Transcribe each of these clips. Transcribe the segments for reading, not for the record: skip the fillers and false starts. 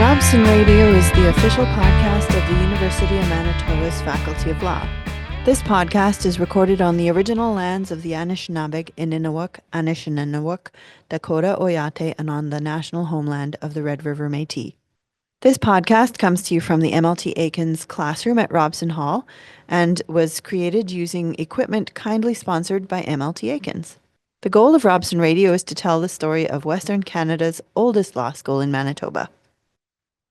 Robson Radio is the official podcast of the University of Manitoba's Faculty of Law. This podcast is recorded on the original lands of the Anishinaabeg, Ininawuk, Anishinaabe, Dakota, Oyate, and on the national homeland of the Red River Métis. This podcast comes to you from the MLT Aikens classroom at Robson Hall and was created using equipment kindly sponsored by MLT Aikens. The goal of Robson Radio is to tell the story of Western Canada's oldest law school in Manitoba.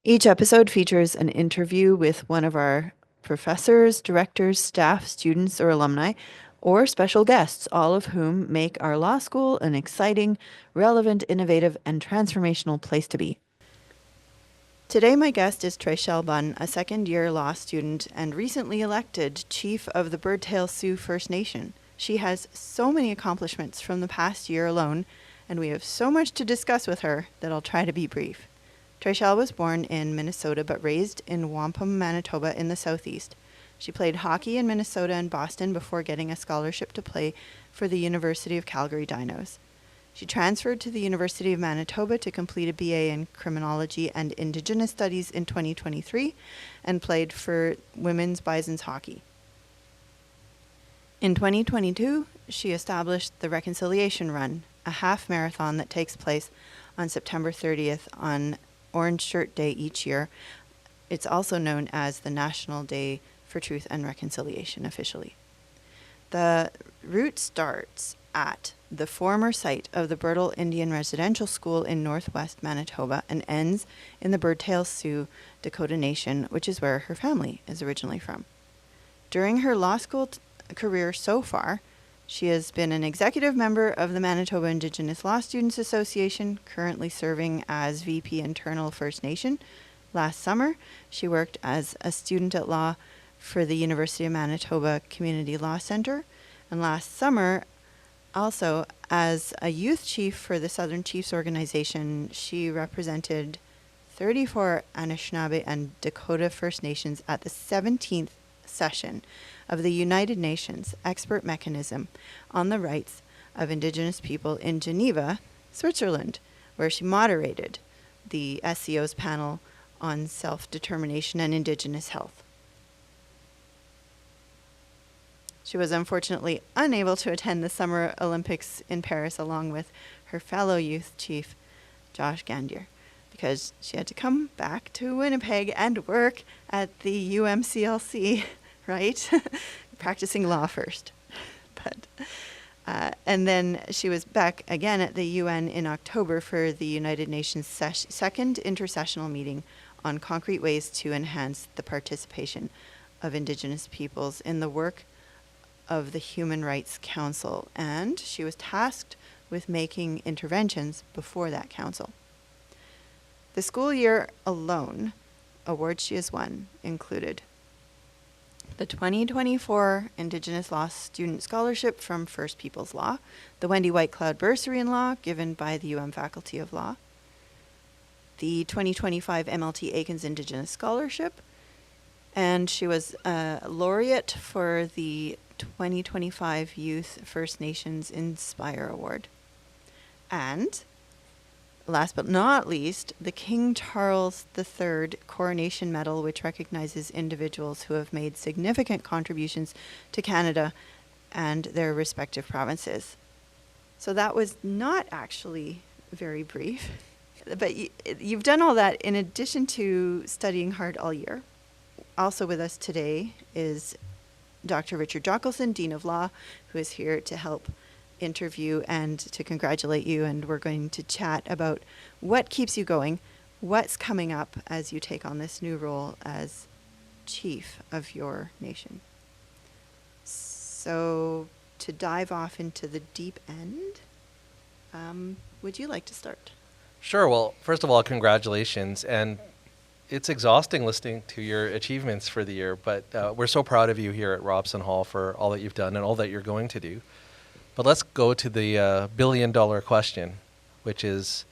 Each episode features an interview with one of our professors, directors, staff, students, or alumni, or special guests, all of whom make our law school an exciting, relevant, innovative, and transformational place to be. Today, my guest is Trechelle Bunn, a second-year law student and recently elected chief of the Birdtail Sioux First Nation. She has so many accomplishments from the past year alone, and we have so much to discuss with her that I'll try to be brief. Trechelle was born in Minnesota but raised in Wampum, Manitoba in the southeast. She played hockey in Minnesota and Boston before getting a scholarship to play for the University of Calgary Dinos. She transferred to the University of Manitoba to complete a BA in Criminology and Indigenous Studies in 2023 and played for Women's Bisons Hockey. In 2022, she established the Reconciliation Run, a half marathon that takes place on September 30th on Orange Shirt Day each year. It's also known as the National Day for Truth and Reconciliation officially. The route starts at the former site of the Birdtail Indian Residential School in northwest Manitoba and ends in the Birdtail Sioux Dakota Nation, which is where her family is originally from. During her law school career so far, she has been an executive member of the Manitoba Indigenous Law Students Association, currently serving as VP Internal First Nation. Last summer, she worked as a student at law for the University of Manitoba Community Law Centre, and last summer, also as a youth chief for the Southern Chiefs organization. She represented 34 Anishinaabe and Dakota First Nations at the 17th session of the United Nations Expert Mechanism on the Rights of Indigenous People in Geneva, Switzerland, where she moderated the SCO's panel on self-determination and Indigenous health. She was unfortunately unable to attend the Summer Olympics in Paris along with her fellow youth chief, Josh Gandier, because she had to come back to Winnipeg and work at the UMCLC, right? Practicing law first. And then she was back again at the UN in October for the United Nations second intersessional meeting on concrete ways to enhance the participation of Indigenous peoples in the work of the Human Rights Council, and she was tasked with making interventions before that council. The school year alone, awards she has won included the 2024 Indigenous Law Student Scholarship from First Peoples Law, the Wendy White Cloud Bursary in Law given by the UM Faculty of Law, the 2025 MLT Aikens Indigenous Scholarship, and she was a laureate for the 2025 Youth First Nations Inspire Award. And last but not least, the King Charles III Coronation Medal, which recognizes individuals who have made significant contributions to Canada and their respective provinces. So that was not actually very brief, but you've done all that in addition to studying hard all year. Also with us today is Dr. Richard Jochelson, Dean of Law, who is here to help interview and to congratulate you, and we're going to chat about what keeps you going, what's coming up as you take on this new role as chief of your nation. So to dive off into the deep end, would you like to start? Sure. Well, first of all, congratulations. And it's exhausting listening to your achievements for the year, but we're so proud of you here at Robson Hall for all that you've done and all that you're going to do. But let's go to the billion-dollar question, which is,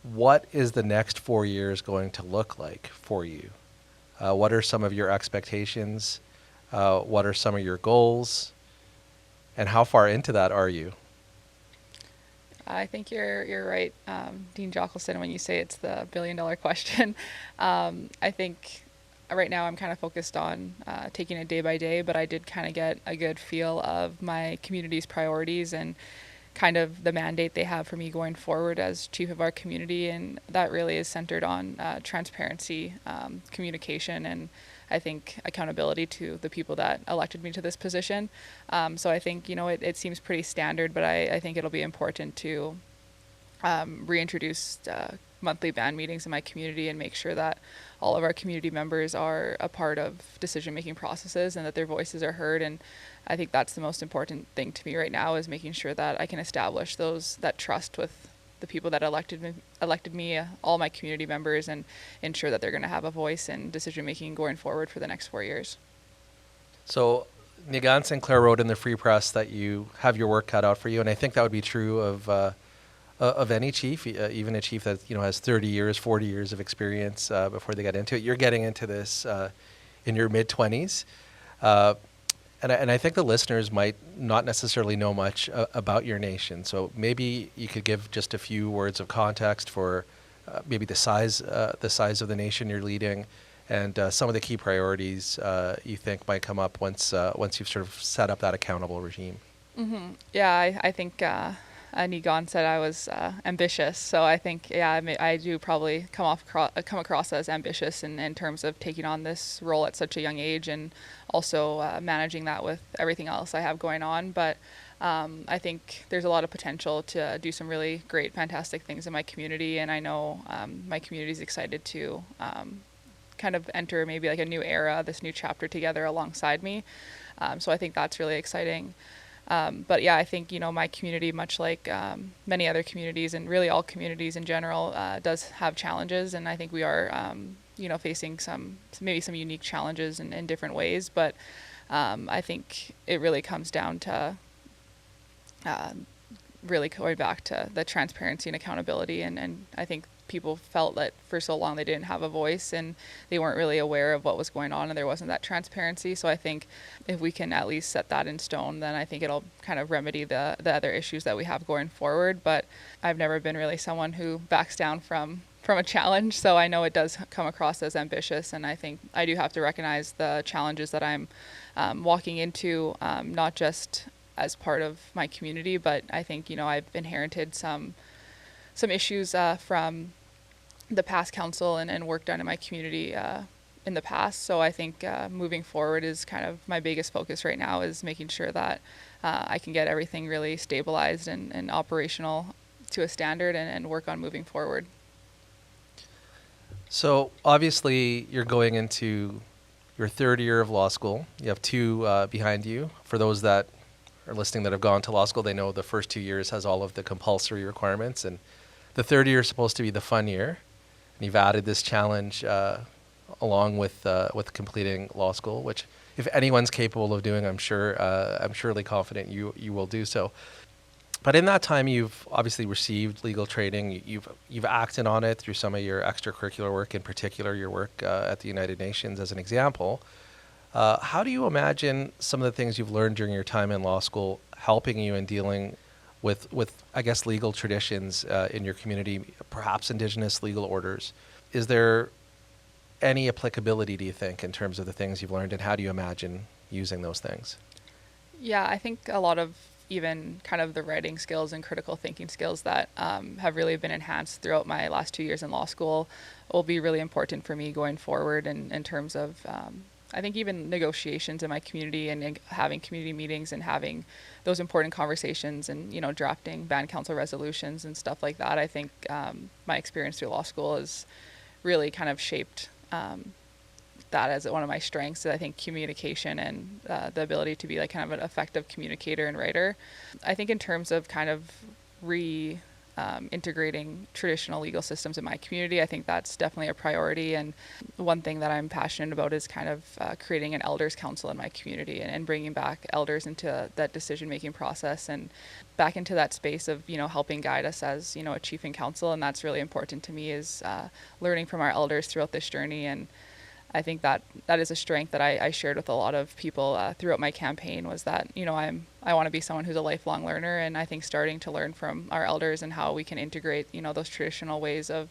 what is the next 4 years going to look like for you? What are some of your expectations? What are some of your goals? And how far into that are you? I think you're right, Dean Jochelson, when you say it's the billion-dollar question. I think right now I'm kind of focused on taking it day by day, but I did kind of get a good feel of my community's priorities and kind of the mandate they have for me going forward as chief of our community, and that really is centered on transparency, communication, and I think accountability to the people that elected me to this position. So I think, it seems pretty standard, but I think it'll be important to reintroduce monthly band meetings in my community and make sure that all of our community members are a part of decision-making processes and that their voices are heard. And I think that's the most important thing to me right now, is making sure that I can establish that trust with the people that elected me, all my community members, and ensure that they're going to have a voice in decision-making going forward for the next 4 years. So Nigan Sinclair wrote in the Free Press that you have your work cut out for you, and I think that would be true of any chief, even a chief that has 30 years, 40 years of experience before they get into it. You're getting into this in your mid-20s, and I think the listeners might not necessarily know much about your nation. So maybe you could give just a few words of context for maybe the size of the nation you're leading, and some of the key priorities you think might come up once you've sort of set up that accountable regime. Mm-hmm. Yeah, I think Nigan said I was ambitious, so I think I do probably come across as ambitious in terms of taking on this role at such a young age, and also managing that with everything else I have going on. But I think there's a lot of potential to do some really great, fantastic things in my community, and I know my community is excited to kind of enter maybe like a new era, this new chapter together alongside me. So I think that's really exciting. But yeah, I think, my community, much like many other communities and really all communities in general, does have challenges. And I think we are, facing some unique challenges in different ways. But I think it really comes down to really going back to the transparency and accountability. And I think people felt that for so long they didn't have a voice and they weren't really aware of what was going on, and there wasn't that transparency. So I think if we can at least set that in stone, then I think it'll kind of remedy the other issues that we have going forward. But I've never been really someone who backs down from a challenge, so I know it does come across as ambitious, and I think I do have to recognize the challenges that I'm walking into, not just as part of my community, but I think I've inherited some issues from the past council and work done in my community in the past. So I think moving forward is kind of my biggest focus right now, is making sure that I can get everything really stabilized and operational to a standard and work on moving forward. So obviously you're going into your third year of law school. You have two behind you. For those that are listening that have gone to law school, they know the first 2 years has all of the compulsory requirements, and the third year is supposed to be the fun year. And you've added this challenge along with completing law school, which if anyone's capable of doing, I'm surely confident you will do so. But in that time, you've obviously received legal training. You've acted on it through some of your extracurricular work, in particular your work at the United Nations as an example. How do you imagine some of the things you've learned during your time in law school helping you in dealing with I guess, legal traditions in your community, perhaps Indigenous legal orders? Is there any applicability, do you think, in terms of the things you've learned, and how do you imagine using those things? Yeah, I think a lot of even kind of the writing skills and critical thinking skills that have really been enhanced throughout my last 2 years in law school will be really important for me going forward in terms of I think even negotiations in my community and having community meetings and having those important conversations and, drafting band council resolutions and stuff like that. I think my experience through law school has really kind of shaped that as one of my strengths. I think communication and the ability to be like kind of an effective communicator and writer. I think in terms of kind of integrating traditional legal systems in my community, I think that's definitely a priority. And one thing that I'm passionate about is kind of creating an elders council in my community and bringing back elders into that decision-making process and back into that space of, helping guide us as, a chief and council. And that's really important to me, is learning from our elders throughout this journey and I think that is a strength that I shared with a lot of people throughout my campaign, was that, I want to be someone who's a lifelong learner. And I think starting to learn from our elders and how we can integrate, those traditional ways of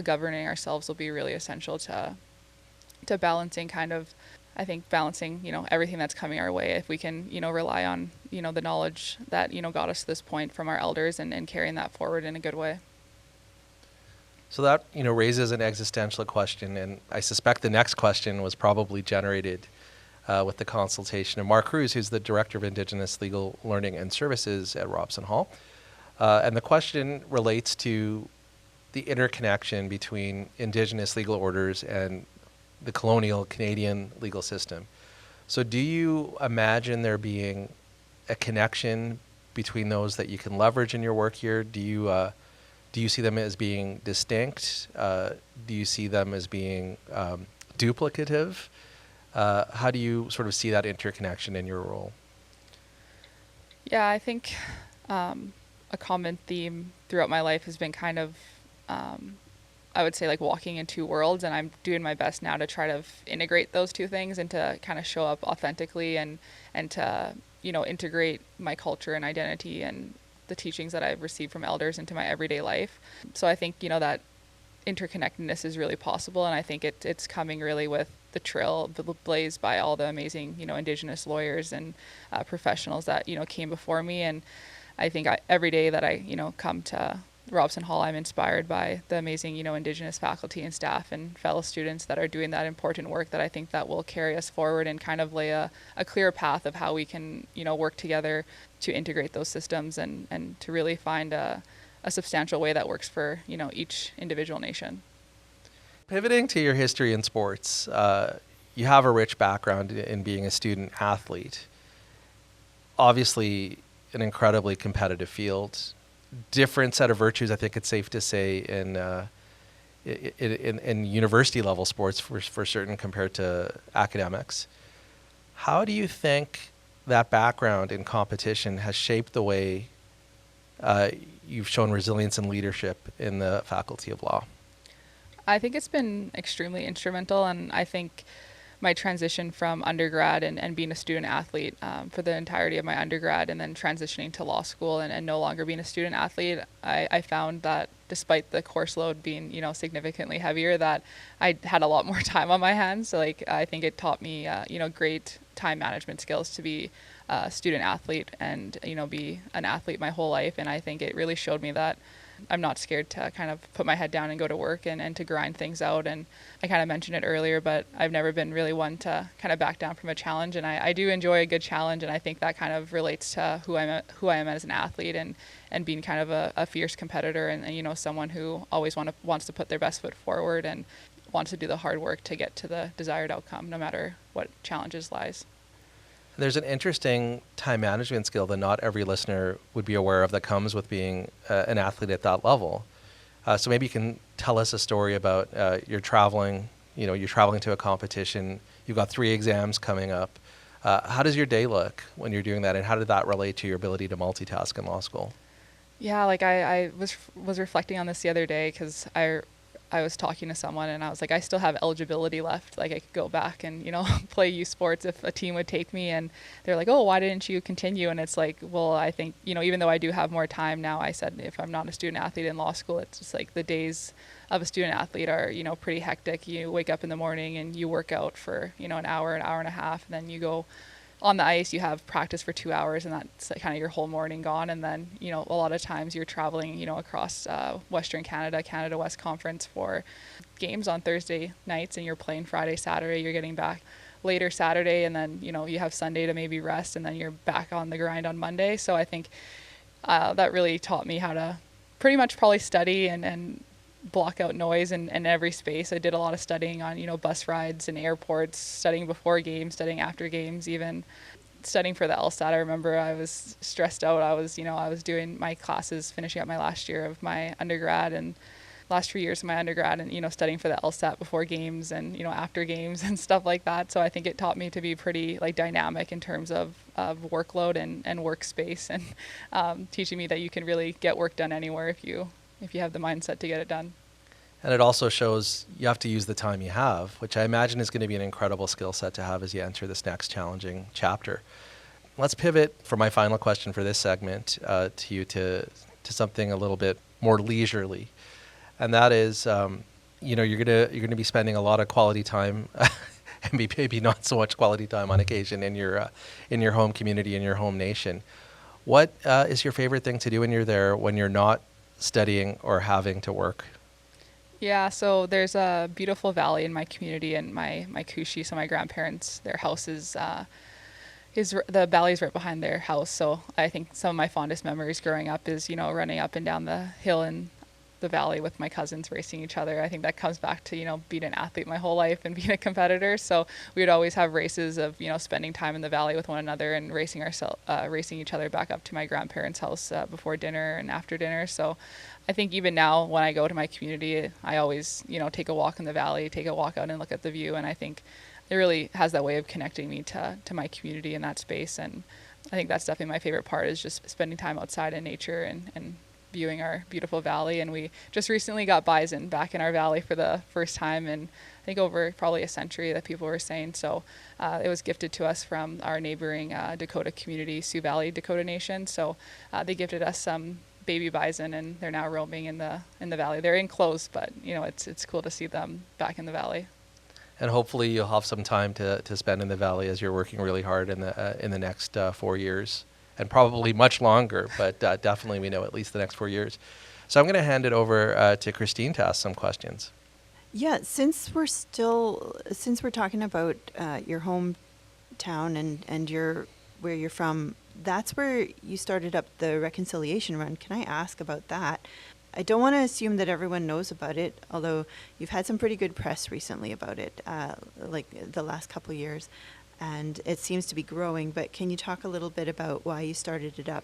governing ourselves will be really essential to balancing everything that's coming our way. If we can, rely on, the knowledge that, got us to this point from our elders, and carrying that forward in a good way. So that, raises an existential question, and I suspect the next question was probably generated with the consultation of Mark Cruz, who's the Director of Indigenous Legal Learning and Services at Robson Hall. And the question relates to the interconnection between Indigenous legal orders and the colonial Canadian legal system. So do you imagine there being a connection between those that you can leverage in your work here? Do you see them as being distinct? Do you see them as being duplicative? How do you sort of see that interconnection in your role? Yeah, I think a common theme throughout my life has been kind of, I would say, like walking in two worlds, and I'm doing my best now to try to integrate those two things and to kind of show up authentically and to, integrate my culture and identity and the teachings that I've received from elders into my everyday life. So I think, that interconnectedness is really possible, and I think it's coming really with the trail blazed by all the amazing, Indigenous lawyers and professionals that, came before me. And I think every day that I, come to Robson Hall, I'm inspired by the amazing, Indigenous faculty and staff and fellow students that are doing that important work that I think that will carry us forward and kind of lay a clear path of how we can, work together to integrate those systems and to really find a substantial way that works for, each individual nation. Pivoting to your history in sports, you have a rich background in being a student athlete. Obviously, an incredibly competitive field. Different set of virtues, I think it's safe to say, in university level sports for certain compared to academics. How do you think that background in competition has shaped the way you've shown resilience and leadership in the Faculty of Law? I think it's been extremely instrumental, and I think my transition from undergrad and being a student athlete for the entirety of my undergrad, and then transitioning to law school and no longer being a student athlete, I found that despite the course load being, significantly heavier, that I had a lot more time on my hands. So I think it taught me, great time management skills to be a student athlete and, be an athlete my whole life. And I think it really showed me that I'm not scared to kind of put my head down and go to work and to grind things out. And I kind of mentioned it earlier, but I've never been really one to kind of back down from a challenge. And I do enjoy a good challenge. And I think that kind of relates to who I am as an athlete and being kind of a fierce competitor and someone who always wants to put their best foot forward and wants to do the hard work to get to the desired outcome, no matter what challenges lies. There's an interesting time management skill that not every listener would be aware of that comes with being an athlete at that level. So maybe you can tell us a story about you're traveling to a competition. You've got 3 exams coming up. How does your day look when you're doing that, and how did that relate to your ability to multitask in law school? Yeah, I was reflecting on this the other day because I was talking to someone and I was like, I still have eligibility left. Like I could go back and, play youth sports if a team would take me. And they're like, oh, why didn't you continue? And it's like, well, I think, even though I do have more time now, I said, if I'm not a student athlete in law school, it's just like the days of a student athlete are, pretty hectic. You wake up in the morning and you work out for, an hour and a half, and then you go on the ice, you have practice for 2 hours, and that's kind of your whole morning gone. And then, a lot of times you're traveling, across Western Canada West Conference for games on Thursday nights, and you're playing Friday, Saturday, you're getting back later Saturday, and then, you have Sunday to maybe rest, and then you're back on the grind on Monday. So I think that really taught me how to pretty much probably study and block out noise in every space. I did a lot of studying on, bus rides and airports, studying before games, studying after games, even studying for the LSAT. I remember I was stressed out. I was doing my classes, finishing up my last year of my undergrad and last 3 years of my undergrad, and, studying for the LSAT before games and, after games and stuff like that. So I think it taught me to be pretty dynamic in terms of workload and workspace, and teaching me that you can really get work done anywhere if you have the mindset to get it done. And it also shows you have to use the time you have, which I imagine is going to be an incredible skill set to have as you enter this next challenging chapter. Let's pivot for my final question for this segment to something a little bit more leisurely, and that is, you're gonna be spending a lot of quality time, and maybe not so much quality time on occasion in your home community, in your home nation. What is your favorite thing to do when you're there, when you're not studying or having to work? Yeah, so there's a beautiful valley in my community, and my kushi, so my grandparents, their house is the valley's right behind their house. So I think some of my fondest memories growing up is, running up and down the hill in the valley with my cousins racing each other. I think that comes back to, being an athlete my whole life and being a competitor. So we would always have races of, spending time in the valley with one another and racing each other back up to my grandparents' house before dinner and after dinner. So I think even now when I go to my community, I always, take a walk in the valley, take a walk out and look at the view. And I think it really has that way of connecting me to my community in that space. And I think that's definitely my favorite part, is just spending time outside in nature and viewing our beautiful valley. And we just recently got bison back in our valley for the first time in, I think, over probably a century, that people were saying. So it was gifted to us from our neighboring Dakota community, Sioux Valley Dakota Nation. So they gifted us some baby bison, and they're now roaming in the valley. They're enclosed, but it's cool to see them back in the valley. And hopefully you'll have some time to spend in the valley as you're working really hard in the next 4 years, and probably much longer, but definitely we know at least the next 4 years. So I'm going to hand it over to Christine to ask some questions. Yeah, since we're talking about your hometown and where you're from, that's where you started up the reconciliation run. Can I ask about that? I don't want to assume that everyone knows about it, although you've had some pretty good press recently about it, like the last couple of years, and it seems to be growing. But can you talk a little bit about why you started it up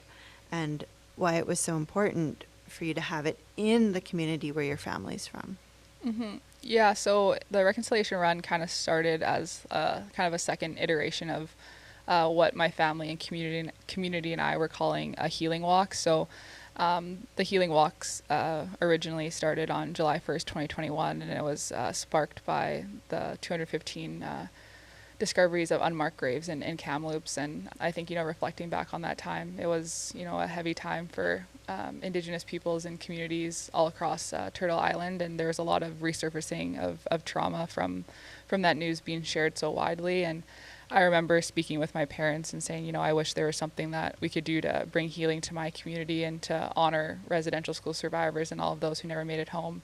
and why it was so important for you to have it in the community where your family's from? Mm-hmm. Yeah, so the reconciliation run kind of started as kind of a second iteration of what my family and community and I were calling a healing walk. So the healing walks originally started on July 1st, 2021, and it was sparked by the 215 discoveries of unmarked graves in Kamloops. And I think, reflecting back on that time, it was, a heavy time for Indigenous peoples and communities all across Turtle Island. And there was a lot of resurfacing of trauma from that news being shared so widely. And I remember speaking with my parents and saying, I wish there was something that we could do to bring healing to my community and to honor residential school survivors and all of those who never made it home.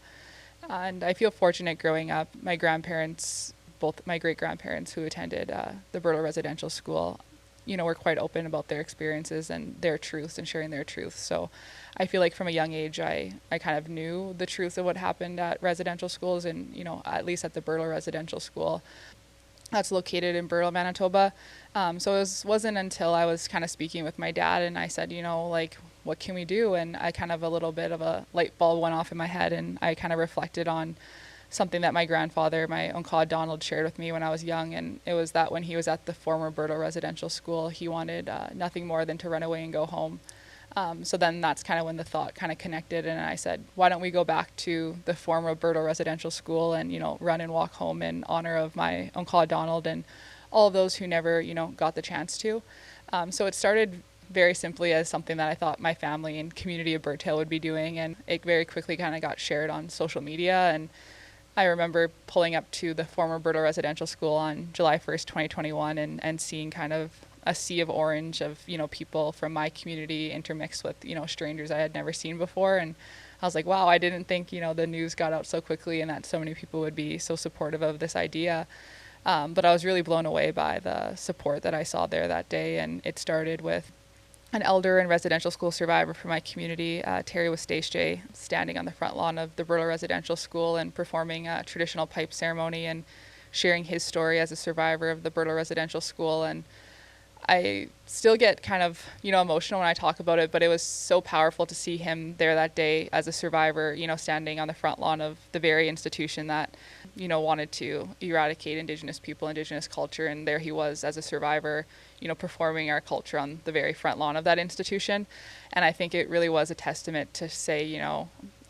And I feel fortunate growing up. My grandparents, both my great-grandparents who attended the Birdtail Residential School, were quite open about their experiences and their truths and sharing their truths. So I feel like from a young age, I kind of knew the truth of what happened at residential schools, and, at least at the Birdtail Residential School that's located in Birdtail, Manitoba. So it wasn't until I was kind of speaking with my dad and I said, what can we do? And I kind of, a little bit of a light bulb went off in my head, and I kind of reflected on something that my grandfather, my Uncle Donald, shared with me when I was young. And it was that when he was at the former Birdtail Residential School, he wanted nothing more than to run away and go home. So then that's kind of when the thought kind of connected, and I said, why don't we go back to the former Birdtail Residential School and, run and walk home in honor of my Uncle Donald and all of those who never, got the chance to. So it started very simply as something that I thought my family and community of Birdtail would be doing, and it very quickly kind of got shared on social media. And I remember pulling up to the former Birdtail Residential School on July 1st, 2021, and seeing kind of a sea of orange of, people from my community intermixed with, strangers I had never seen before. And I was like, wow, I didn't think, the news got out so quickly and that so many people would be so supportive of this idea. But I was really blown away by the support that I saw there that day. And it started with an elder and residential school survivor from my community, Terry Westacey, standing on the front lawn of the Birdtail Residential School and performing a traditional pipe ceremony and sharing his story as a survivor of the Birdtail Residential School. And I still get kind of, emotional when I talk about it, but it was so powerful to see him there that day as a survivor, standing on the front lawn of the very institution that, wanted to eradicate Indigenous people, Indigenous culture. And there he was as a survivor, performing our culture on the very front lawn of that institution. And I think it really was a testament to say,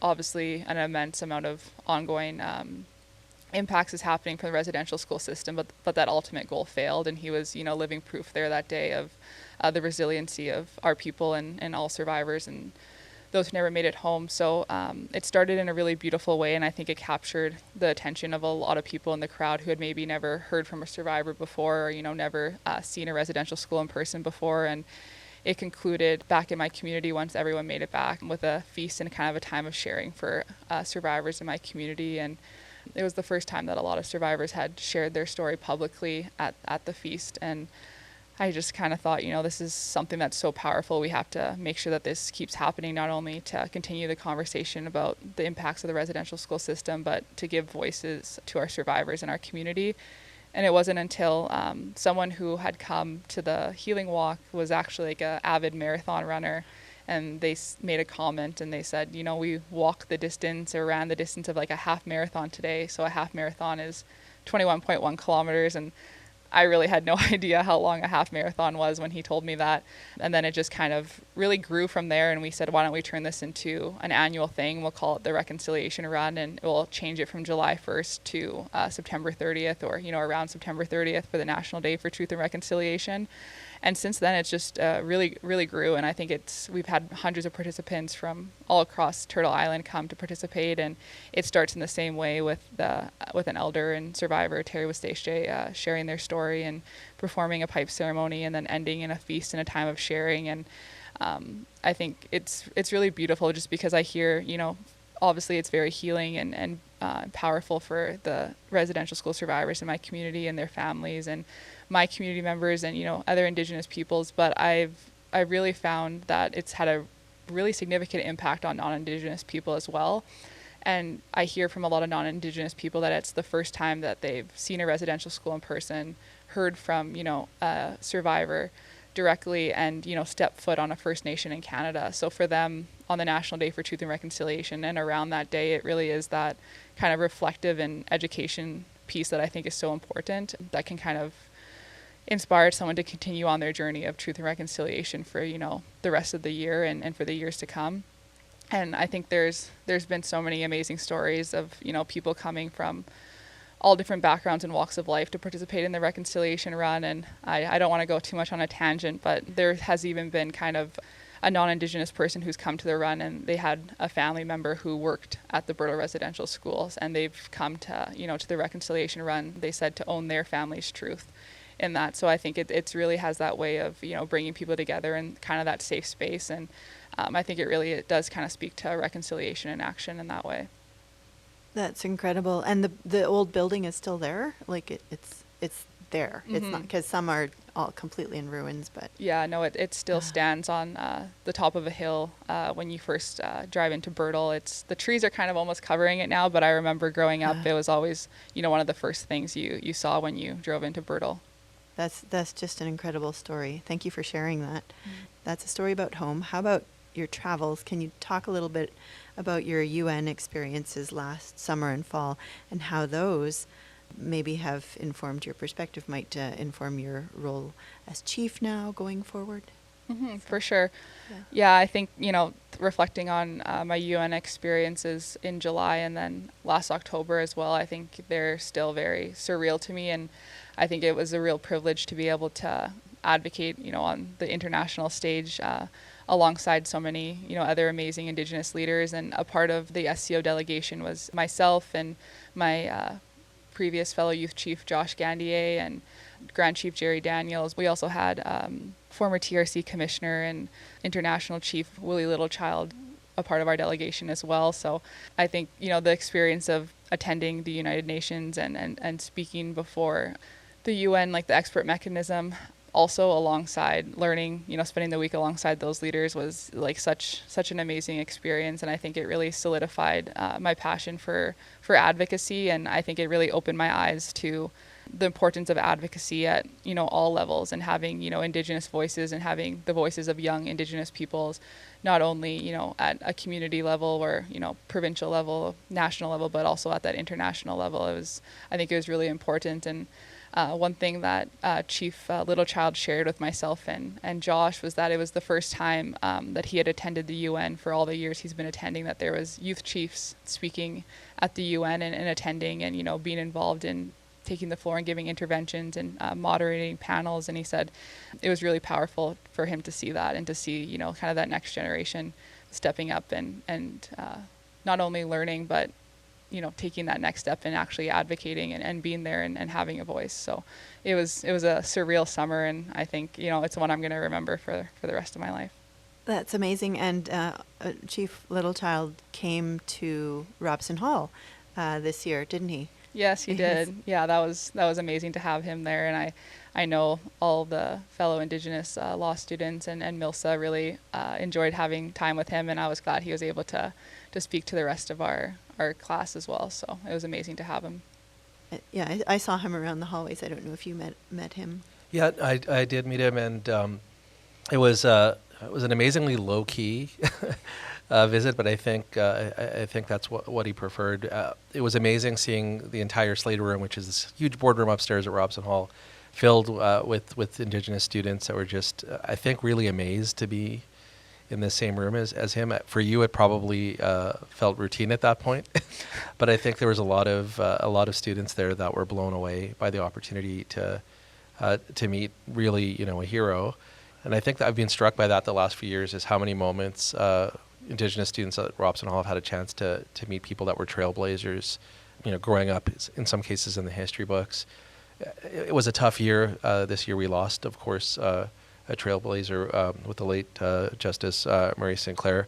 obviously an immense amount of ongoing impacts is happening from the residential school system, but that ultimate goal failed, and he was, living proof there that day of the resiliency of our people and all survivors and those who never made it home. So it started in a really beautiful way, and I think it captured the attention of a lot of people in the crowd who had maybe never heard from a survivor before, or never seen a residential school in person before. And it concluded back in my community once everyone made it back with a feast and kind of a time of sharing for survivors in my community. And it was the first time that a lot of survivors had shared their story publicly at the feast. And I just kind of thought, this is something that's so powerful. We have to make sure that this keeps happening, not only to continue the conversation about the impacts of the residential school system, but to give voices to our survivors in our community. And it wasn't until someone who had come to the healing walk was actually like an avid marathon runner, and they made a comment and they said, we walked the distance or ran the distance of like a half marathon today. So a half marathon is 21.1 kilometers. And I really had no idea how long a half marathon was when he told me that. And then it just kind of really grew from there. And we said, why don't we turn this into an annual thing? We'll call it the Reconciliation Run, and we'll change it from July 1st to September 30th, or, around September 30th for the National Day for Truth and Reconciliation. And since then, it's just really, really grew. And I think we've had hundreds of participants from all across Turtle Island come to participate. And it starts in the same way with an elder and survivor, Terry Westache, sharing their story and performing a pipe ceremony, and then ending in a feast and a time of sharing. And I think it's really beautiful, just because I hear, obviously it's very healing and powerful for the residential school survivors in my community and their families and my community members and, other Indigenous peoples. But I really found that it's had a really significant impact on non-Indigenous people as well. And I hear from a lot of non-Indigenous people that it's the first time that they've seen a residential school in person, heard from, a survivor directly, and, stepped foot on a First Nation in Canada. So for them, on the National Day for Truth and Reconciliation and around that day, it really is that kind of reflective and education piece that I think is so important, that can kind of inspire someone to continue on their journey of truth and reconciliation for, the rest of the year and for the years to come. And I think there's been so many amazing stories of, people coming from all different backgrounds and walks of life to participate in the Reconciliation Run. And I don't want to go too much on a tangent, but there has even been kind of a non-Indigenous person who's come to the run, and they had a family member who worked at the Birdtail residential schools, and they've come to, to the Reconciliation Run, they said, to own their family's truth in that. So I think it really has that way of, bringing people together and kind of that safe space. And I think it does kind of speak to reconciliation in action in that way. That's incredible. And the old building is still there? Like it's there. Mm-hmm. It's not, because some are all completely in ruins, but yeah, no, it still stands on the top of a hill when you first drive into Birdtail. The trees are kind of almost covering it now, but I remember growing up, it was always, one of the first things you saw when you drove into Birdtail. That's just an incredible story. Thank you for sharing that. Mm-hmm. That's a story about home. How about your travels? Can you talk a little bit about your UN experiences last summer and fall, and how those maybe have informed your perspective, might inform your role as chief now going forward? Mm-hmm, for sure. Yeah, I think, reflecting on my UN experiences in July and then last October as well, I think they're still very surreal to me. And I think it was a real privilege to be able to advocate, on the international stage alongside so many, other amazing Indigenous leaders. And a part of the SCO delegation was myself and my previous fellow youth chief Josh Gandier and Grand Chief Jerry Daniels. We also had former TRC commissioner and international chief Willie Littlechild a part of our delegation as well. So I think, the experience of attending the United Nations and speaking before the UN, like the expert mechanism, also alongside learning, spending the week alongside those leaders was like such an amazing experience. And I think it really solidified my passion for advocacy. And I think it really opened my eyes to the importance of advocacy at, all levels, and having, Indigenous voices and having the voices of young Indigenous peoples, not only, at a community level or, provincial level, national level, but also at that international level. I think it was really important. And one thing that Chief Littlechild shared with myself and Josh was that it was the first time that he had attended the UN for all the years he's been attending, that there was youth chiefs speaking at the UN and attending and, being involved in taking the floor and giving interventions and moderating panels. And he said it was really powerful for him to see that and to see, kind of that next generation stepping up and not only learning, but, taking that next step and actually advocating and being there and having a voice. So it was a surreal summer. And I think, it's one I'm going to remember for the rest of my life. That's amazing. And Chief Littlechild came to Robson Hall this year, didn't he? Yes, he did. Yeah, that was amazing to have him there. And I know all the fellow Indigenous law students and MILSA really enjoyed having time with him. And I was glad he was able to speak to the rest of our class as well. So it was amazing to have him. Yeah, I saw him around the hallways. I don't know if you met him. Yeah, I did meet him, and it was an amazingly low key visit, but I think that's what he preferred. It was amazing seeing the entire Slater room, which is this huge boardroom upstairs at Robson Hall, filled with Indigenous students that were just, I think, really amazed to be in the same room as him. For you, it probably felt routine at that point, but I think there was a lot of students there that were blown away by the opportunity to meet really, a hero. And I think that I've been struck by that the last few years, is how many moments Indigenous students at Robson Hall have had a chance to meet people that were trailblazers, growing up in some cases in the history books. It was a tough year. This year we lost, of course, a trailblazer with the late Justice Murray Sinclair.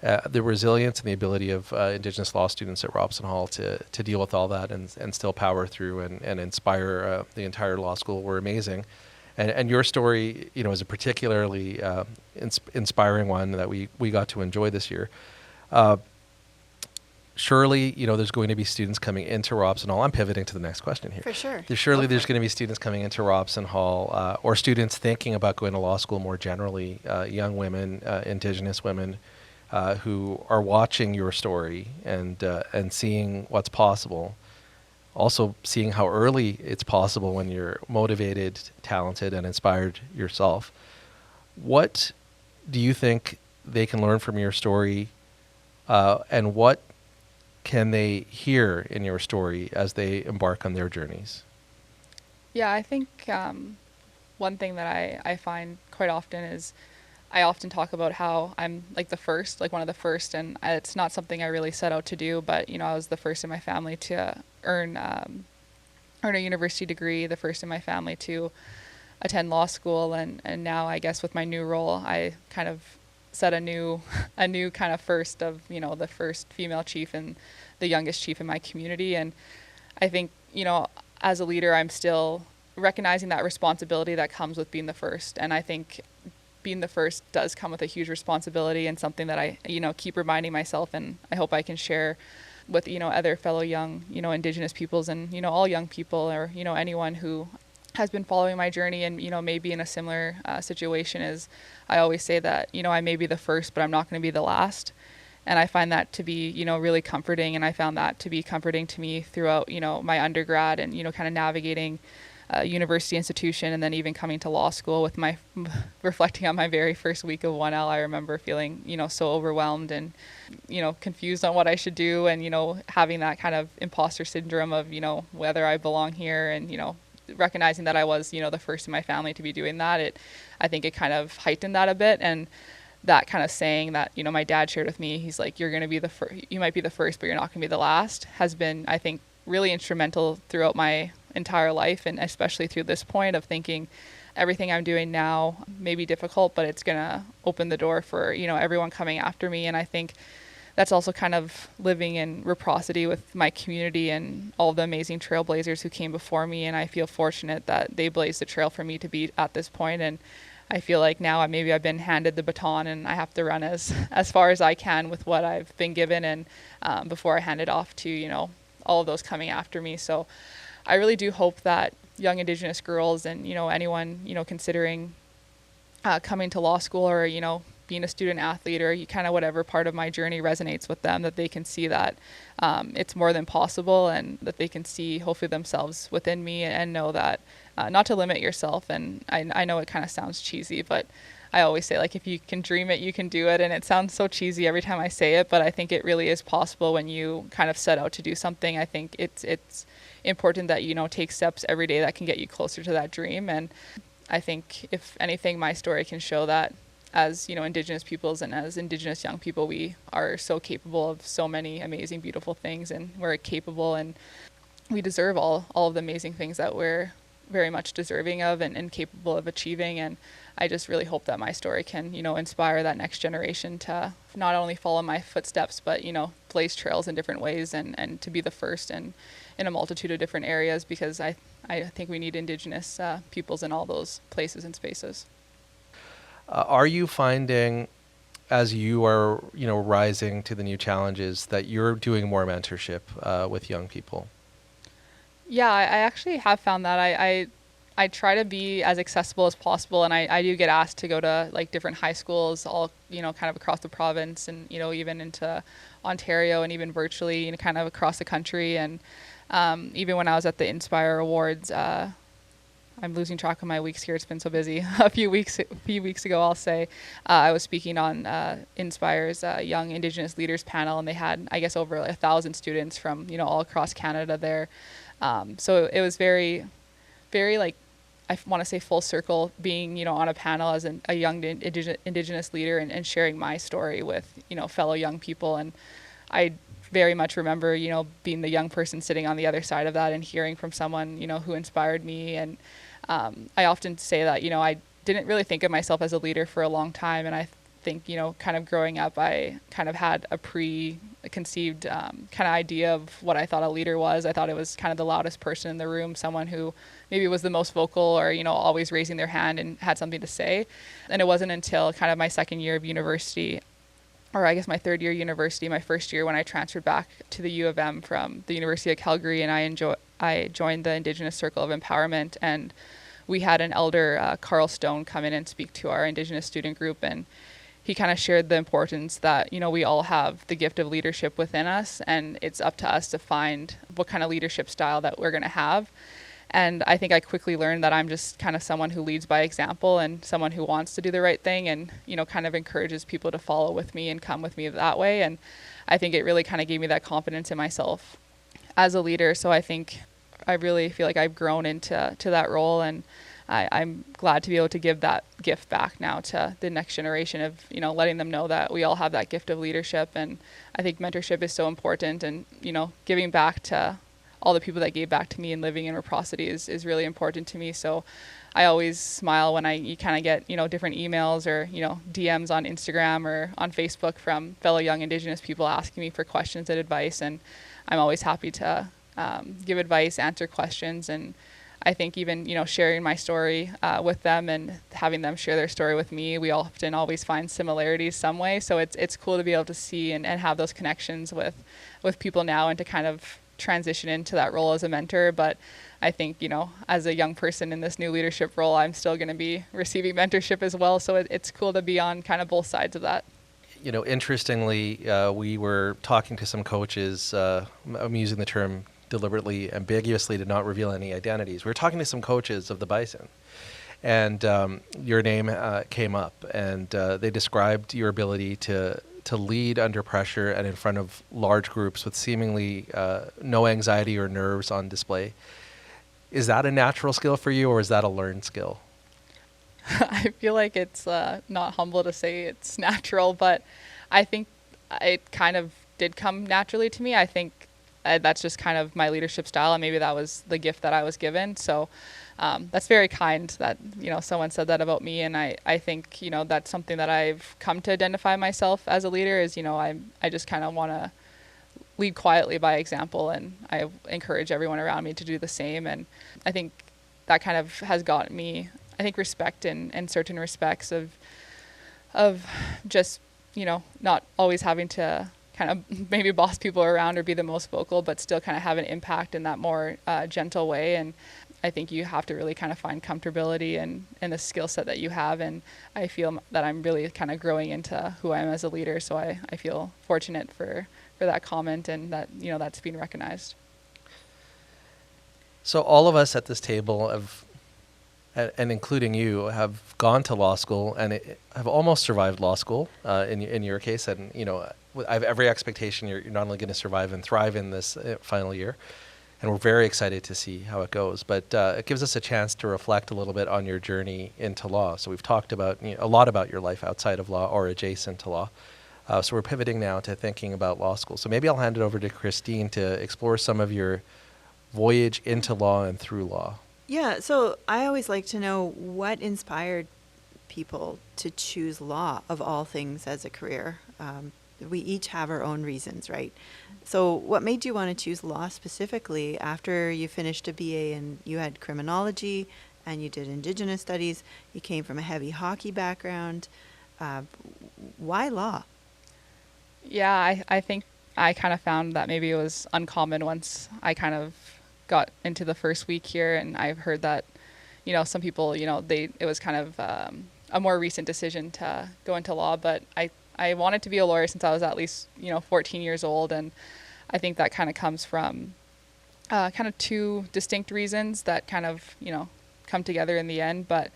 The resilience and the ability of Indigenous law students at Robson Hall to deal with all that and still power through and inspire the entire law school were amazing. And your story, is a particularly inspiring one that we got to enjoy this year. Surely, there's going to be students coming into Robson Hall. I'm pivoting to the next question here. For sure. There's going to be students coming into Robson Hall, or students thinking about going to law school more generally, young women, Indigenous women, who are watching your story and seeing what's possible. Also seeing how early it's possible when you're motivated, talented, and inspired yourself. What do you think they can learn from your story, and what can they hear in your story as they embark on their journeys? Yeah, I think one thing that I find quite often is I often talk about how I'm one of the first, and it's not something I really set out to do, but I was the first in my family to earn a university degree, the first in my family to attend law school, and now I guess with my new role, I kind of set a new kind of first of, the first female chief and the youngest chief in my community. And I think, as a leader, I'm still recognizing that responsibility that comes with being the first. And I think being the first does come with a huge responsibility, and something that I, keep reminding myself, and I hope I can share with, other fellow young, Indigenous peoples and, all young people, or, anyone who has been following my journey and, maybe in a similar situation. Is I always say that, I may be the first, but I'm not going to be the last. And I find that to be, really comforting. And I found that to be comforting to me throughout, my undergrad and, kind of navigating university institution, and then even coming to law school with my reflecting on my very first week of 1L. I remember feeling, so overwhelmed and, confused on what I should do, and, having that kind of imposter syndrome of, whether I belong here, and, recognizing that I was, the first in my family to be doing that. I think it kind of heightened that a bit. And that kind of saying that, my dad shared with me, he's like, you're going to be the first, you might be the first, but you're not going to be the last, has been, I think, really instrumental throughout my entire life, and especially through this point of thinking everything I'm doing now may be difficult, but it's going to open the door for, everyone coming after me. And I think that's also kind of living in reciprocity with my community and all the amazing trailblazers who came before me. And I feel fortunate that they blazed the trail for me to be at this point. And I feel like now maybe I've been handed the baton, and I have to run as far as I can with what I've been given, and before I hand it off to, all of those coming after me. So I really do hope that young Indigenous girls and, anyone, considering coming to law school, or, being a student athlete, or kind of whatever part of my journey resonates with them, that they can see that it's more than possible, and that they can see hopefully themselves within me, and know that not to limit yourself. And I know it kind of sounds cheesy, but I always say, like, if you can dream it, you can do it. And it sounds so cheesy every time I say it, but I think it really is possible when you kind of set out to do something. I think it's important that, you know, take steps every day that can get you closer to that dream. And I think, if anything, my story can show that as, you know, Indigenous peoples and as Indigenous young people, we are so capable of so many amazing, beautiful things, and we're capable, and we deserve all of the amazing things that we're very much deserving of and capable of achieving. And I just really hope that my story can, you know, inspire that next generation to not only follow my footsteps, but, you know, blaze trails in different ways, and to be the first in a multitude of different areas, because I think we need Indigenous peoples in all those places and spaces. Are you finding, as you are, you know, rising to the new challenges, that you're doing more mentorship with young people? Yeah, I actually have found that I try to be as accessible as possible, and I do get asked to go to, like, different high schools all, you know, kind of across the province, and, you know, even into Ontario, and even virtually, you know, kind of across the country. And even when I was at the Inspire Awards, I'm losing track of my weeks here. It's been so busy. A few weeks ago, I'll say, I was speaking on Inspire's Young Indigenous Leaders panel, and they had, I guess, over 1,000 students from, you know, all across Canada there. So it was very, very, like, I want to say full circle, being, you know, on a panel as a young Indigenous leader, and sharing my story with, you know, fellow young people. And I very much remember, you know, being the young person sitting on the other side of that, and hearing from someone, you know, who inspired me. And I often say that, you know, I didn't really think of myself as a leader for a long time. And I think, you know, kind of growing up, I kind of had a preconceived kind of idea of what I thought a leader was. I thought it was kind of the loudest person in the room, someone who maybe was the most vocal, or, you know, always raising their hand and had something to say. And it wasn't until kind of my second year of university, or I guess my third year university, my first year, when I transferred back to the U of M from the University of Calgary, and I joined the Indigenous Circle of Empowerment. And we had an elder, Carl Stone, come in and speak to our Indigenous student group, and he kind of shared the importance that, you know, we all have the gift of leadership within us, and it's up to us to find what kind of leadership style that we're going to have. And I think I quickly learned that I'm just kind of someone who leads by example, and someone who wants to do the right thing, and, you know, kind of encourages people to follow with me and come with me that way. And I think it really kind of gave me that confidence in myself as a leader. So I think I really feel like I've grown into that role, and I'm glad to be able to give that gift back now to the next generation of, you know, letting them know that we all have that gift of leadership. And I think mentorship is so important, and, you know, giving back to all the people that gave back to me and living in reciprocity is really important to me. So I always smile when you kind of get, you know, different emails or, you know, DMs on Instagram or on Facebook from fellow young Indigenous people asking me for questions and advice. And I'm always happy to give advice, answer questions. And I think even, you know, sharing my story with them and having them share their story with me, we often always find similarities some way. So it's cool to be able to see and have those connections with people now, and to kind of transition into that role as a mentor. But I think, you know, as a young person in this new leadership role, I'm still going to be receiving mentorship as well. So it's cool to be on kind of both sides of that. You know, interestingly, we were talking to some coaches, I'm using the term deliberately, ambiguously, to not reveal any identities. We were talking to some coaches of the Bison, and your name came up, and they described your ability to lead under pressure and in front of large groups with seemingly no anxiety or nerves on display. Is that a natural skill for you, or is that a learned skill? I feel like it's not humble to say it's natural, but I think it kind of did come naturally to me. I think that's just kind of my leadership style, and maybe that was the gift that I was given. So that's very kind that, you know, someone said that about me. And I think, you know, that's something that I've come to identify myself as a leader is, you know, I just kind of want to lead quietly by example, and I encourage everyone around me to do the same. And I think that kind of has gotten me, I think, respect in certain respects of just, you know, not always having to kind of maybe boss people around or be the most vocal, but still kind of have an impact in that more gentle way. And I think you have to really kind of find comfortability and the skill set that you have. And I feel that I'm really kind of growing into who I am as a leader. So I feel fortunate for that comment, and that, you know, that's being recognized. So all of us at this table have, and including you, have gone to law school and have almost survived law school in your case. And, you know, I have every expectation you're not only going to survive and thrive in this final year, and we're very excited to see how it goes. But it gives us a chance to reflect a little bit on your journey into law. So we've talked about, you know, a lot about your life outside of law or adjacent to law. So we're pivoting now to thinking about law school. So maybe I'll hand it over to Christine to explore some of your voyage into law and through law. Yeah, so I always like to know what inspired people to choose law of all things as a career. We each have our own reasons, right? So what made you want to choose law specifically after you finished a BA and you had criminology and you did Indigenous studies, you came from a heavy hockey background. Why law? Yeah, I think I kind of found that maybe it was uncommon once I kind of got into the first week here, and I've heard that, you know, some people, you know, it was kind of a more recent decision to go into law, but I wanted to be a lawyer since I was at least, you know, 14 years old, and I think that kind of comes from kind of two distinct reasons that kind of, you know, come together in the end. But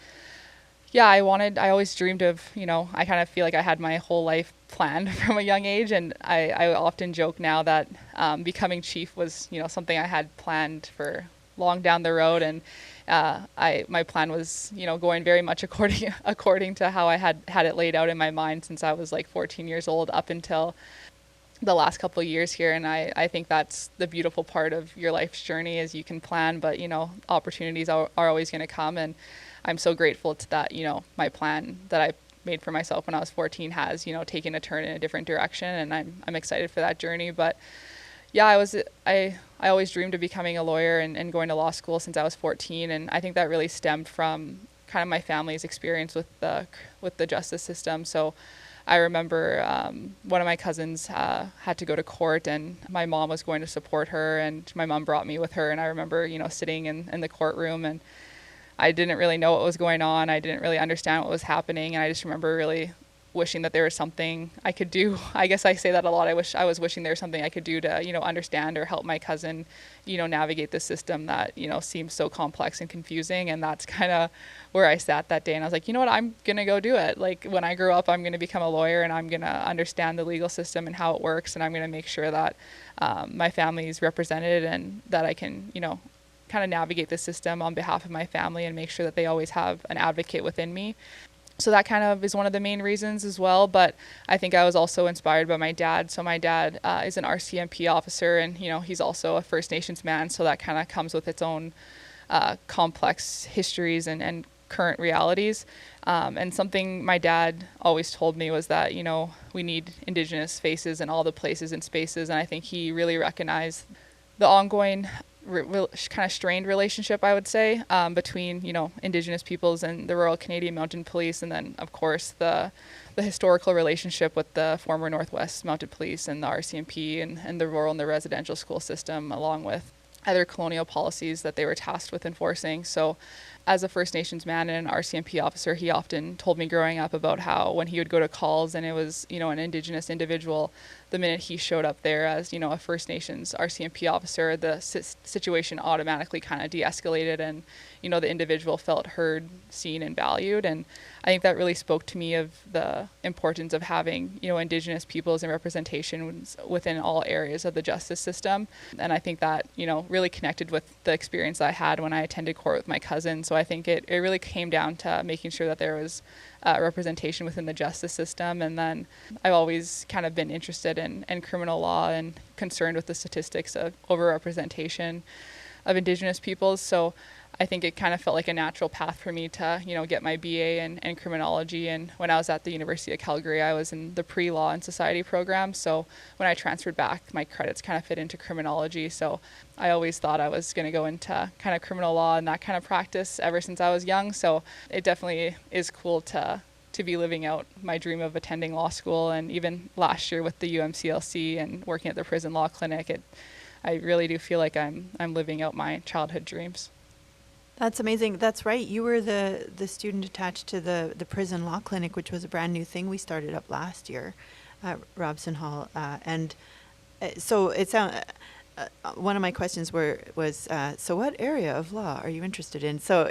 yeah, I always dreamed of, you know, I kind of feel like I had my whole life planned from a young age. And I often joke now that becoming chief was, you know, something I had planned for long down the road. And my plan was, you know, going very much according to how I had it laid out in my mind since I was like 14 years old up until the last couple of years here. And I think that's the beautiful part of your life's journey is you can plan, but, you know, opportunities are always going to come. And I'm so grateful to that, you know, my plan that I made for myself when I was 14 has, you know, taken a turn in a different direction, and I'm excited for that journey. But yeah, I always dreamed of becoming a lawyer and going to law school since I was 14, and I think that really stemmed from kind of my family's experience with the justice system. So I remember one of my cousins had to go to court, and my mom was going to support her, and my mom brought me with her, and I remember, you know, sitting in the courtroom, and I didn't really know what was going on. I didn't really understand what was happening. And I just remember really wishing that there was something I could do. I guess I say that a lot. I was wishing there was something I could do to, you know, understand or help my cousin, you know, navigate the system that, you know, seems so complex and confusing. And that's kind of where I sat that day. And I was like, you know what, I'm going to go do it. Like when I grow up, I'm going to become a lawyer, and I'm going to understand the legal system and how it works. And I'm going to make sure that my family is represented and that I can, you know, kind of navigate the system on behalf of my family and make sure that they always have an advocate within me. So that kind of is one of the main reasons as well. But I think I was also inspired by my dad. So my dad is an RCMP officer, and, you know, he's also a First Nations man. So that kind of comes with its own complex histories and current realities. And something my dad always told me was that, you know, we need Indigenous faces in all the places and spaces. And I think he really recognized the ongoing kind of strained relationship, I would say, between, you know, Indigenous peoples and the Royal Canadian Mounted Police, and then of course the historical relationship with the former Northwest Mounted Police and the RCMP and the rural and the residential school system, along with other colonial policies that they were tasked with enforcing. So as a First Nations man and an RCMP officer, he often told me growing up about how when he would go to calls and it was, you know, an Indigenous individual, the minute he showed up there as, you know, a First Nations RCMP officer, the situation automatically kind of de-escalated, and, you know, the individual felt heard, seen, and valued. And I think that really spoke to me of the importance of having, you know, Indigenous peoples and representation within all areas of the justice system. And I think that, you know, really connected with the experience I had when I attended court with my cousin. So I think it really came down to making sure that there was representation within the justice system. And then I've always kind of been interested in criminal law and concerned with the statistics of overrepresentation of Indigenous peoples. So I think it kind of felt like a natural path for me to, you know, get my BA in criminology. And when I was at the University of Calgary, I was in the pre-law and society program. So when I transferred back, my credits kind of fit into criminology. So I always thought I was going to go into kind of criminal law and that kind of practice ever since I was young. So it definitely is cool to be living out my dream of attending law school. And even last year with the UMCLC and working at the prison law clinic, I really do feel like I'm living out my childhood dreams. That's amazing. That's right. You were the student attached to the prison law clinic, which was a brand new thing we started up last year at Robson Hall. And so it sound one of my questions was so what area of law are you interested in? So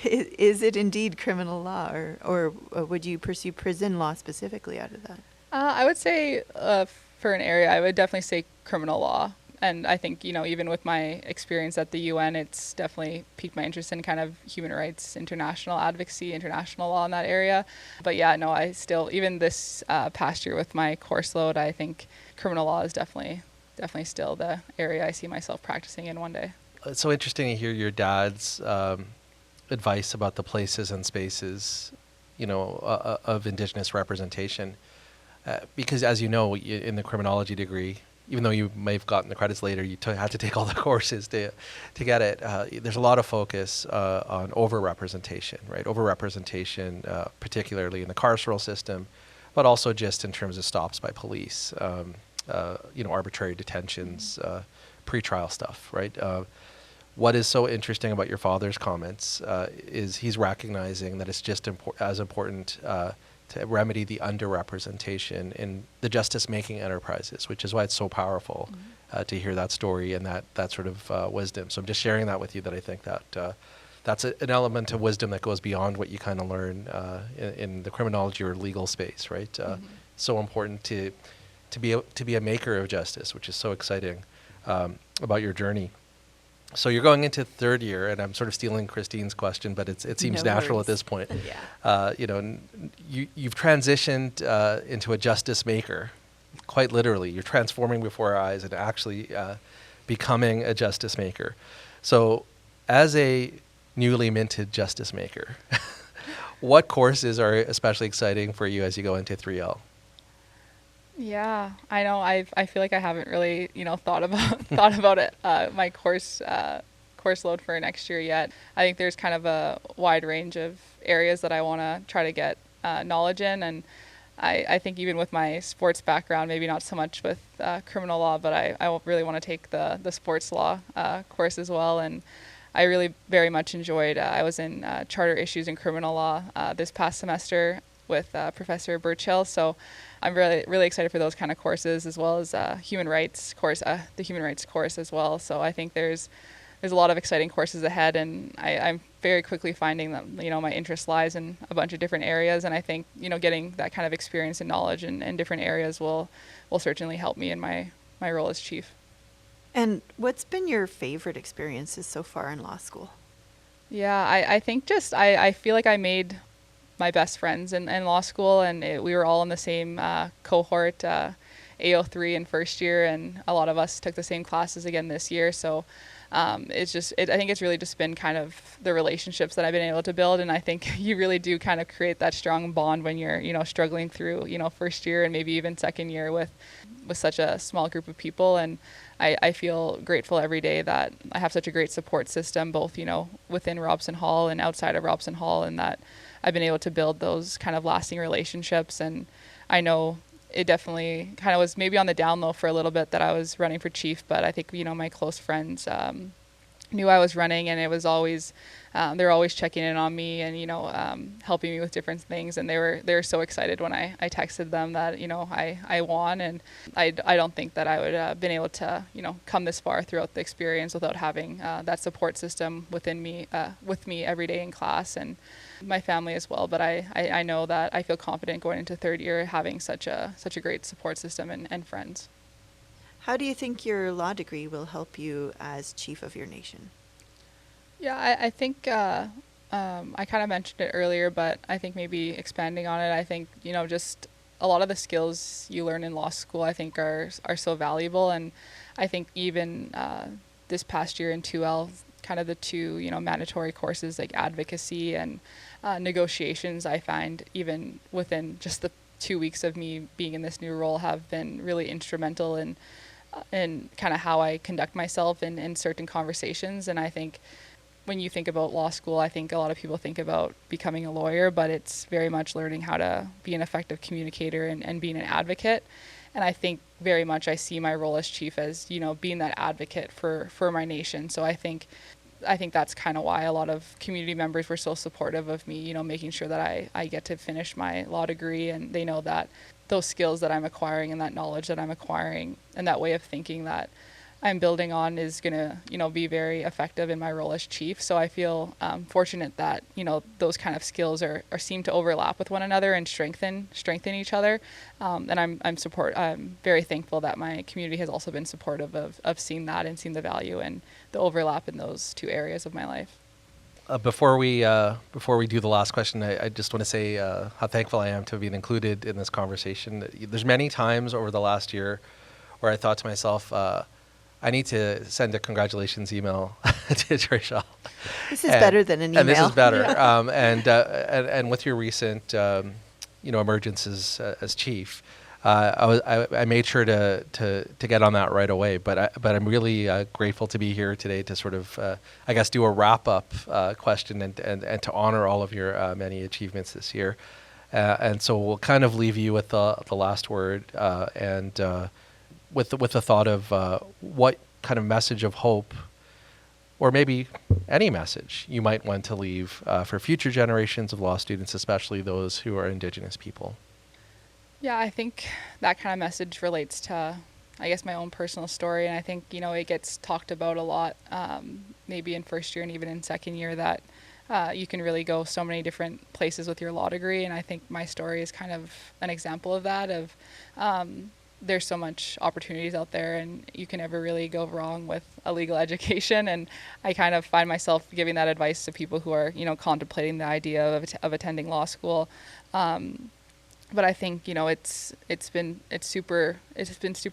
is it indeed criminal law, or would you pursue prison law specifically out of that? I would say for an area, I would definitely say criminal law. And I think, even with my experience at the UN, it's definitely piqued my interest in kind of human rights, international advocacy, international law in that area. But yeah, no, I still, even this past year with my course load, I think criminal law is definitely still the area I see myself practicing in one day. It's so interesting to hear your dad's advice about the places and spaces, of Indigenous representation. Because as you know, in the criminology degree, even though you may have gotten the credits later, you had to take all the courses to get it. There's a lot of focus on over-representation, right? Over-representation, particularly in the carceral system, but also just in terms of stops by police, arbitrary detentions, pretrial stuff, right? What is so interesting about your father's comments is he's recognizing that it's just as important to remedy the underrepresentation in the justice-making enterprises, which is why it's so powerful to hear that story and that sort of wisdom. So I'm just sharing that with you, that I think that that's an element of wisdom that goes beyond what you kind of learn in the criminology or legal space, right? So important to be a maker of justice, which is so exciting about your journey. So you're going into third year, and I'm sort of stealing Christine's question, but it seems No natural worries. at this point. Yeah. You've transitioned into a justice maker, quite literally. You're transforming before our eyes and actually becoming a justice maker. So as a newly minted justice maker, what courses are especially exciting for you as you go into 3L? Yeah, I know. I feel like I haven't really, thought about it, my course load for next year yet. I think there's kind of a wide range of areas that I want to try to get knowledge in, and I think even with my sports background, maybe not so much with criminal law, but I really want to take the sports law course as well. And I really very much enjoyed. I was in charter issues in criminal law this past semester with Professor Birdtail, so I'm really excited for those kind of courses, as well as the human rights course as well. So I think there's a lot of exciting courses ahead, and I'm very quickly finding that my interest lies in a bunch of different areas, and I think getting that kind of experience and knowledge in different areas will certainly help me in my role as chief. And what's been your favorite experiences so far in law school? Yeah, I think just I feel like I made my best friends in law school, and we were all in the same cohort, AO3 in first year, and a lot of us took the same classes again this year. So I think it's really just been kind of the relationships that I've been able to build, and I think you really do kind of create that strong bond when you're struggling through first year and maybe even second year with such a small group of people. And I feel grateful every day that I have such a great support system, both within Robson Hall and outside of Robson Hall, and that I've been able to build those kind of lasting relationships. And I know it definitely kind of was maybe on the down low for a little bit that I was running for chief, but I think my close friends knew I was running, and it was always they were always checking in on me and helping me with different things, and they were so excited when I texted them that I won. And I don't think that I would have been able to come this far throughout the experience without having that support system within me with me every day in class, and my family as well. But I know that I feel confident going into third year having such a great support system and friends. How do you think your law degree will help you as chief of your nation? Yeah, I think I kind of mentioned it earlier, but I think maybe expanding on it, I think just a lot of the skills you learn in law school I think are so valuable. And I think even this past year in 2L, kind of the two mandatory courses like advocacy and negotiations, I find even within just the 2 weeks of me being in this new role have been really instrumental in kind of how I conduct myself in certain conversations. And I think when you think about law school, I think a lot of people think about becoming a lawyer, but it's very much learning how to be an effective communicator and being an advocate. And I think very much I see my role as chief as being that advocate for my nation. So I think I think that's kind of why a lot of community members were so supportive of me, making sure that I get to finish my law degree, and they know that those skills that I'm acquiring and that knowledge that I'm acquiring and that way of thinking that I'm building on is going to, be very effective in my role as chief. So I feel fortunate that, those kind of skills are seem to overlap with one another and strengthen each other. And I'm very thankful that my community has also been supportive of seeing that and seeing the value and the overlap in those two areas of my life. Before we do the last question, I just want to say how thankful I am to have been included in this conversation. There's many times over the last year where I thought to myself, I need to send a congratulations email to Trechelle. This is better than an email. And this is better. Yeah. And with your recent, emergence as chief, I made sure to get on that right away. But I'm really grateful to be here today to sort of, I guess, do a wrap up question and to honor all of your many achievements this year. And so we'll kind of leave you with the last word with the thought of what kind of message of hope, or maybe any message you might want to leave for future generations of law students, especially those who are Indigenous people. Yeah, I think that kind of message relates to, I guess, my own personal story. And I think, it gets talked about a lot, maybe in first year and even in second year, that you can really go so many different places with your law degree. And I think my story is kind of an example of that, of there's so much opportunities out there and you can never really go wrong with a legal education. And I kind of find myself giving that advice to people who are, contemplating the idea of attending law school. But I think, it's been super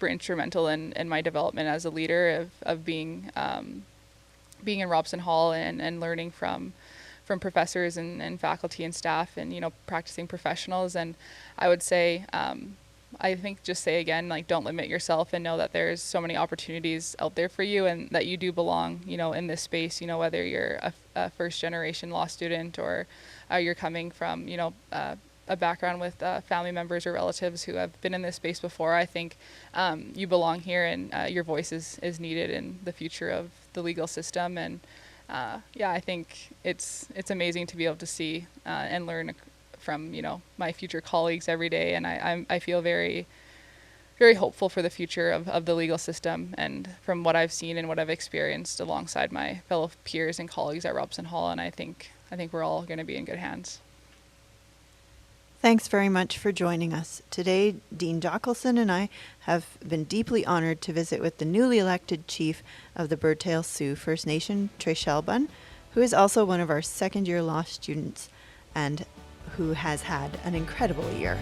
instrumental in my development as a leader of being in Robson Hall and learning from professors and faculty and staff and, practicing professionals. And I would say, I think just say again, don't limit yourself and know that there's so many opportunities out there for you and that you do belong, in this space, whether you're a first generation law student or you're coming from, a background with family members or relatives who have been in this space before. I think you belong here and your voice is needed in the future of the legal system. And I think it's amazing to be able to see and learn from my future colleagues every day, and I feel very, very hopeful for the future of the legal system, and from what I've seen and what I've experienced alongside my fellow peers and colleagues at Robson Hall, and I think we're all going to be in good hands. Thanks very much for joining us. Today, Dean Jochelson and I have been deeply honored to visit with the newly elected chief of the Birdtail Sioux First Nation, Trechelle Bunn, who is also one of our second-year law students and who has had an incredible year.